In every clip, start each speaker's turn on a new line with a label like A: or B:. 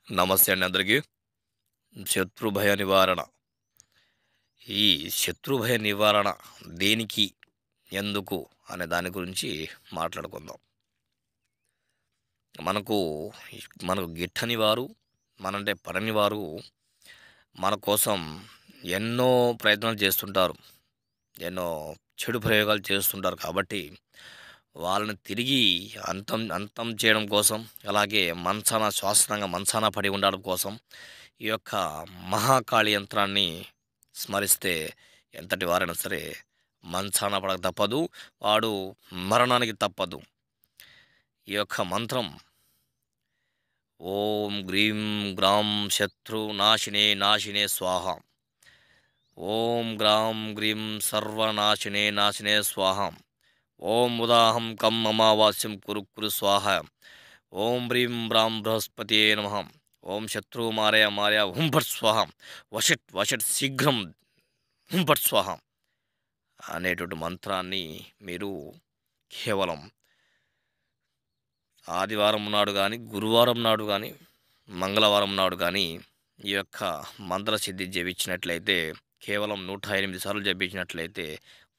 A: నమస్తే అండి అందరికీ. శత్రుభయ నివారణ. ఈ శత్రుభయ నివారణ దేనికి, ఎందుకు అనే దాని గురించి మాట్లాడుకుందాం. మనకు మనకు గిట్టని వారు, మనంటే పడని వారు మన కోసం ఎన్నో ప్రయత్నాలు చేస్తుంటారు. ఎన్నో చెడు ప్రయోగాలు చేస్తుంటారు కాబట్టి, వాళ్ళని తిరిగి అంతం అంతం చేయడం కోసం, అలాగే శాశ్వతంగా మంచాన పడి ఉండడం కోసం ఈ యొక్క మహాకాళి యంత్రాన్ని స్మరిస్తే ఎంతటి వారైనా సరే మంచాన పడక తప్పదు. వాడు మరణానికి తప్పదు. ఈ యొక్క మంత్రం ఓం గ్రీం గ్రాం శత్రు నాశినే నాశినే స్వాహ. ఓం గ్రాం గ్రీం సర్వనాశినే నాశినే స్వాహ. ఓం ఉదాహం కం అమావాస్యం కురు కురు స్వాహ. ఓం బ్రీం బ్రాం బృహస్పతియే నమః. ఓం శత్రు మారయ మారయ హుం ఫట్ స్వాహ. వషట్ వషట్ శీఘ్రం హుం ఫట్ స్వాహ అనేటువంటి మంత్రాన్ని మీరు కేవలం ఆదివారం నాడు కానీ, గురువారం నాడు కానీ, మంగళవారం నాడు కానీ ఈ యొక్క మంత్రసిద్ధి జపించినట్లయితే, కేవలం 108 సార్లు జపించినట్లయితే,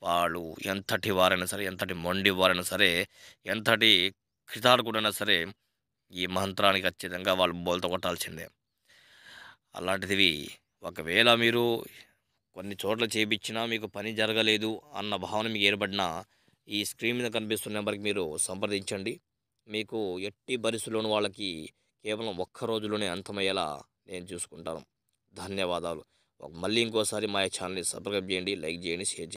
A: వాళ్ళు ఎంతటి వారైనా సరే, ఎంతటి మొండి వారైనా సరే, ఎంతటి కృతార్థుడైనా సరే, ఈ మంత్రానికి ఖచ్చితంగా వాళ్ళు బోల్తా కొట్టాల్సిందే. అలాంటిది ఒకవేళ మీరు కొన్ని చోట్ల చేపించినా మీకు పని జరగలేదు అన్న భావన మీకు ఏర్పడినా, ఈ స్క్రీన్ మీద కనిపిస్తున్న నెంబర్కి మీరు సంప్రదించండి. మీకు ఎట్టి పరిస్థితుల్లోనూ వాళ్ళకి కేవలం ఒక్క రోజులోనే అంతమయ్యేలా నేను చూసుకుంటాను. ధన్యవాదాలు. మళ్ళీ ఇంకోసారి మా ఛానల్ని సబ్స్క్రైబ్ చేయండి, లైక్ చేయండి, షేర్ చేయండి.